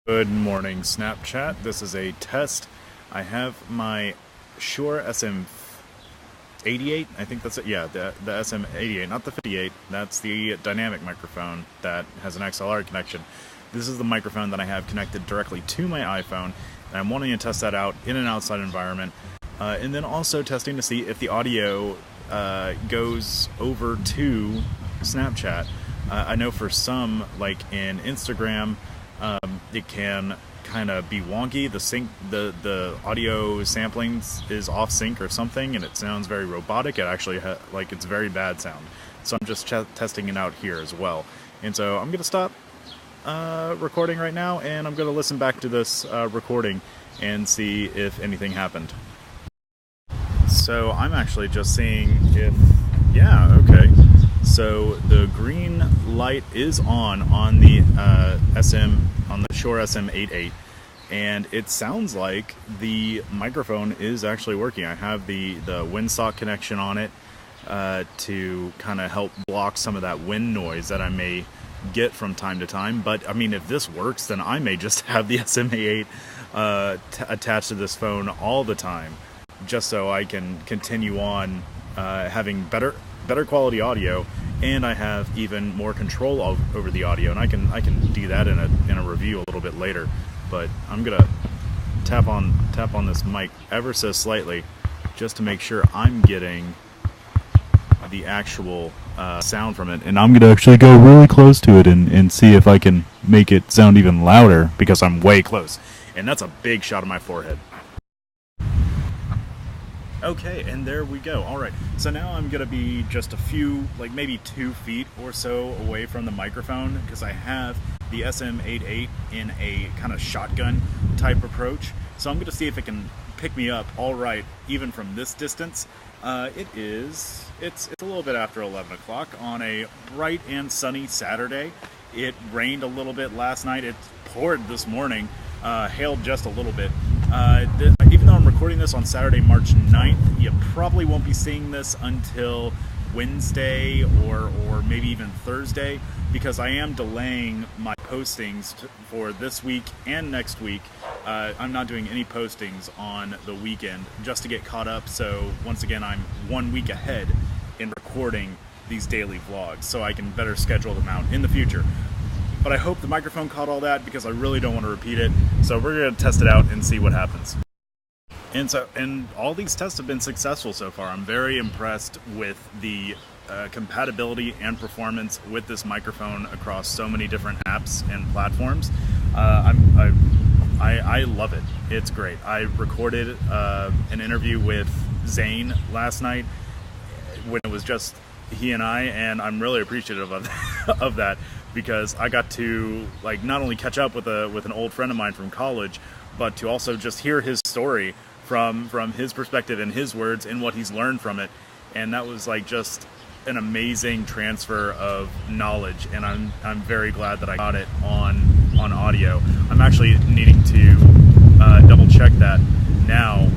Good morning, Snapchat. This is a test. I have my Shure SM88. I think that's it. Yeah, the SM88, not the 58. That's the dynamic microphone that has an XLR connection. This is the microphone that I have connected directly to my iPhone, and I'm wanting to test that out in an outside environment, and then also testing to see if the audio goes over to Snapchat. I know for some, like in Instagram, it can kind of be wonky. The audio sampling is off sync or something, and it sounds very robotic. It actually like it's very bad sound. So I'm just testing it out here as well. And so I'm gonna stop recording right now, and I'm gonna listen back to this recording and see if anything happened. So I'm actually just seeing if, yeah, okay. So the green light is on the Shure SM88, and it sounds like the microphone is actually working. I have the windsock connection on it to kind of help block some of that wind noise that I may get from time to time. But I mean, if this works, then I may just have the SM88 attached to this phone all the time, just so I can continue on having better quality audio, and I have even more control over the audio, and I can do that in a review a little bit later. But I'm gonna tap on this mic ever so slightly just to make sure I'm getting the actual sound from it, and I'm gonna actually go really close to it and see if I can make it sound even louder, because I'm way close, and that's a big shot of my forehead. Okay, and there we go. Alright, so now I'm going to be just a few, like maybe 2 feet or so away from the microphone, because I have the SM88 in a kind of shotgun type approach. So I'm going to see if it can pick me up alright, even from this distance. It's a little bit after 11 o'clock on a bright and sunny Saturday. It rained a little bit last night. It poured this morning, hailed just a little bit. Even though I'm recording this on Saturday, March 9th, you probably won't be seeing this until Wednesday or maybe even Thursday, because I am delaying my postings for this week and next week. I'm not doing any postings on the weekend just to get caught up, so once again I'm 1 week ahead in recording these daily vlogs, so I can better schedule them out in the future. But I hope the microphone caught all that, because I really don't want to repeat it. So we're going to test it out and see what happens. And all these tests have been successful so far. I'm very impressed with the compatibility and performance with this microphone across so many different apps and platforms. I love it. It's great. I recorded an interview with Zane last night when it was just he and I, and I'm really appreciative of that, because I got to like not only catch up with an old friend of mine from college, but to also just hear his story from his perspective and his words and what he's learned from it. And that was like just an amazing transfer of knowledge, and I'm very glad that I got it on audio. I'm actually needing to double check that now,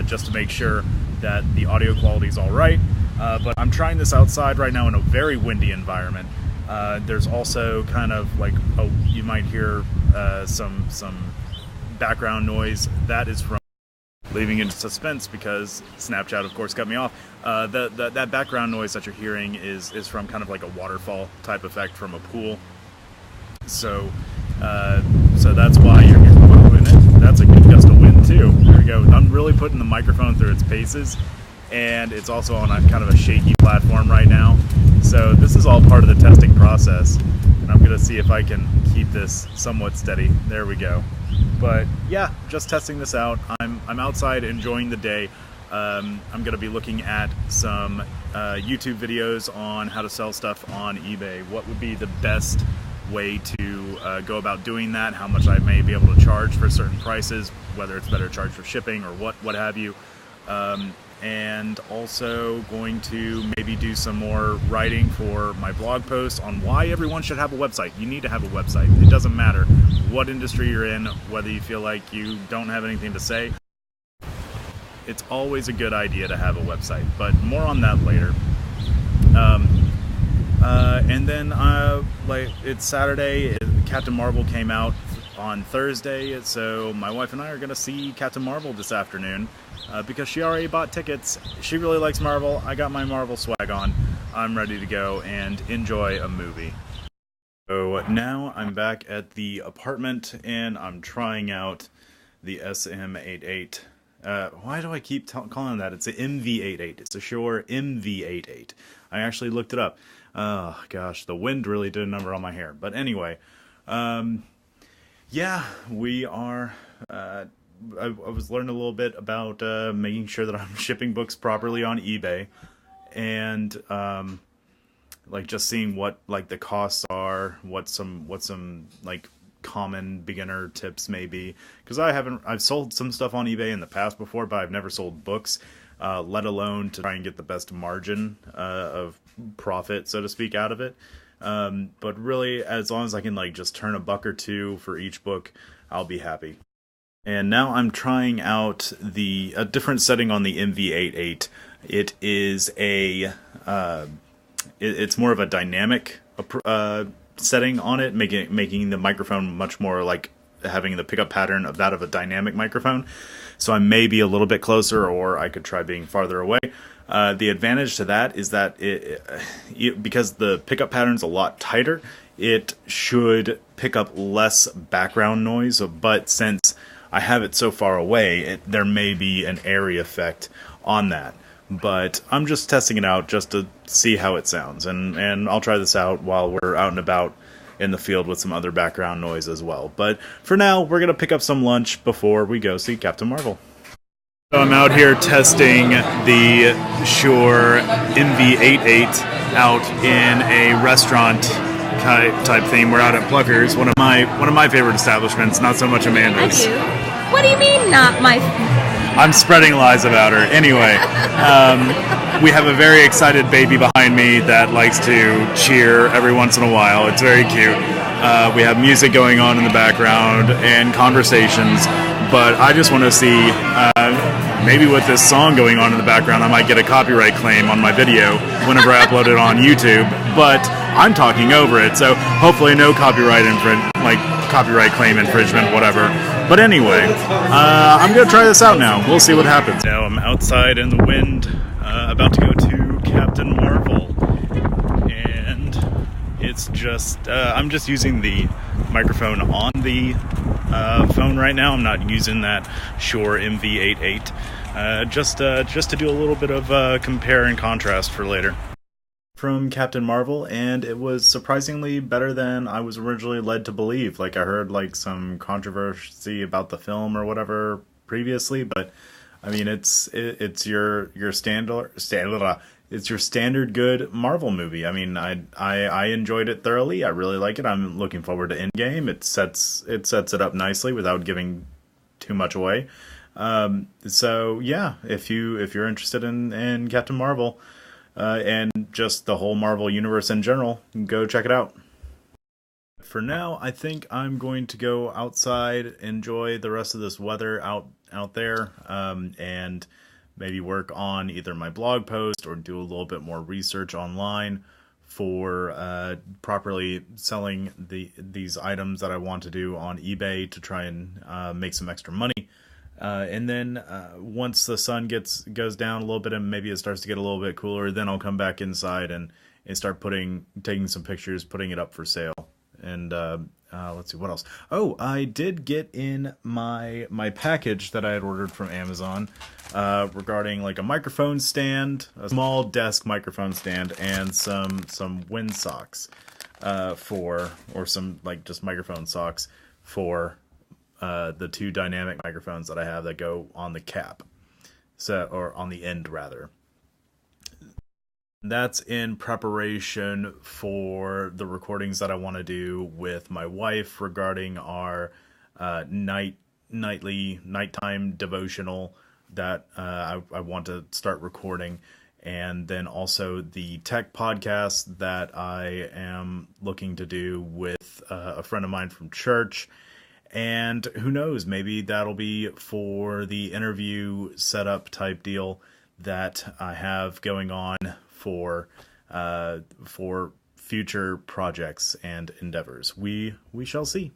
just to make sure that the audio quality is all right. But I'm trying this outside right now in a very windy environment. There's also kind of like, you might hear some background noise. That is from leaving into suspense, because Snapchat of course cut me off. That background noise that you're hearing is from kind of like a waterfall type effect from a pool. So that's why you're hearing the wind. That's a good gust of wind too. There we go. I'm really putting the microphone through its paces, and it's also on a kind of a shaky platform right now. So this is all part of the testing process, and I'm gonna see if I can keep this somewhat steady. There we go. But yeah, just testing this out. I'm outside enjoying the day. I'm gonna be looking at some YouTube videos on how to sell stuff on eBay. What would be the best way to go about doing that? How much I may be able to charge for certain prices, whether it's better charge for shipping or what have you. And also going to maybe do some more writing for my blog post on why everyone should have a website. You need to have a website. It doesn't matter what industry you're in, whether you feel like you don't have anything to say. It's always a good idea to have a website, but more on that later. And then like it's Saturday, Captain Marvel came out on Thursday, so my wife and I are going to see Captain Marvel this afternoon because she already bought tickets. She really likes Marvel. I got my Marvel swag on. I'm ready to go and enjoy a movie. So now I'm back at the apartment and I'm trying out the SM88. Why do I keep calling it that? It's an MV88. It's a Shure MV88. I actually looked it up. Oh gosh, the wind really did a number on my hair. But anyway, yeah, we are. I was learning a little bit about making sure that I'm shipping books properly on eBay, and like just seeing what like the costs are, what some like common beginner tips may be, because I've sold some stuff on eBay in the past before, but I've never sold books, let alone to try and get the best margin of profit, so to speak, out of it. But really, as long as I can like just turn $1 or $2 for each book, I'll be happy. And now I'm trying out a different setting on the MV88. It is it's more of a dynamic setting on it, making the microphone much more like having the pickup pattern of that of a dynamic microphone. So I may be a little bit closer, or I could try being farther away. The advantage to that is that because the pickup pattern's a lot tighter, it should pick up less background noise. But since I have it so far away, there may be an area effect on that. But I'm just testing it out just to see how it sounds, and I'll try this out while we're out and about in the field with some other background noise as well. But for now, we're going to pick up some lunch before we go see Captain Marvel. So I'm out here testing the Shure MV88 out in a restaurant type thing. We're out at Pluckers, one of my favorite establishments, not so much Amanda's. What do you mean not my... I'm spreading lies about her. Anyway, we have a very excited baby behind me that likes to cheer every once in a while. It's very cute. We have music going on in the background and conversations, but I just want to see, maybe with this song going on in the background, I might get a copyright claim on my video whenever I upload it on YouTube, but I'm talking over it, so hopefully no copyright claim infringement, whatever. But anyway, I'm going to try this out now. We'll see what happens. Now I'm outside in the wind, about to go to Captain Marvel. And it's just, I'm just using the microphone on the phone right now. I'm not using that Shure MV88. Just to do a little bit of compare and contrast for later. From Captain Marvel, and it was surprisingly better than I was originally led to believe. Like, I heard like some controversy about the film or whatever previously, but I mean it's your standard it's your standard good Marvel movie. I mean, I enjoyed it thoroughly. I really like it. I'm looking forward to Endgame. It sets it up nicely without giving too much away. So yeah, if you're interested in Captain Marvel, and just the whole Marvel universe in general, go check it out. For now, I think I'm going to go outside, enjoy the rest of this weather out there, and maybe work on either my blog post or do a little bit more research online for properly selling these items that I want to do on eBay to try and make some extra money. And then once the sun goes down a little bit and maybe it starts to get a little bit cooler, then I'll come back inside and start taking some pictures, putting it up for sale. And let's see what else. Oh, I did get in my package that I had ordered from Amazon regarding like a microphone stand, a small desk microphone stand, and some wind socks or some like just microphone socks for the two dynamic microphones that I have that go on the cap, or on the end rather. That's in preparation for the recordings that I want to do with my wife regarding our nighttime devotional that I want to start recording, and then also the tech podcast that I am looking to do with a friend of mine from church. And who knows, maybe that'll be for the interview setup type deal that I have going on for future projects and endeavors. We shall see.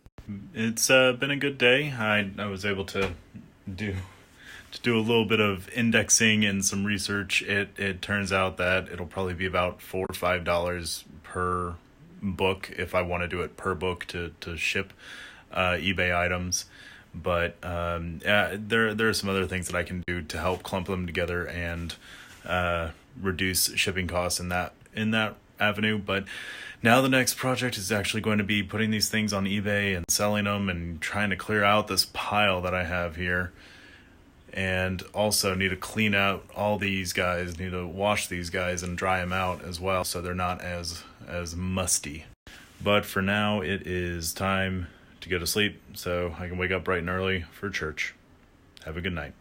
It's been a good day. I was able to do do a little bit of indexing and some research. It turns out that it'll probably be about $4 or $5 per book if I want to do it per book to ship eBay items. But yeah, there are some other things that I can do to help clump them together and reduce shipping costs in that avenue. But now the next project is actually going to be putting these things on eBay and selling them and trying to clear out this pile that I have here. And also need to clean out all these guys, need to wash these guys and dry them out as well so they're not as musty. But for now, it is time to go to sleep so I can wake up bright and early for church. Have a good night.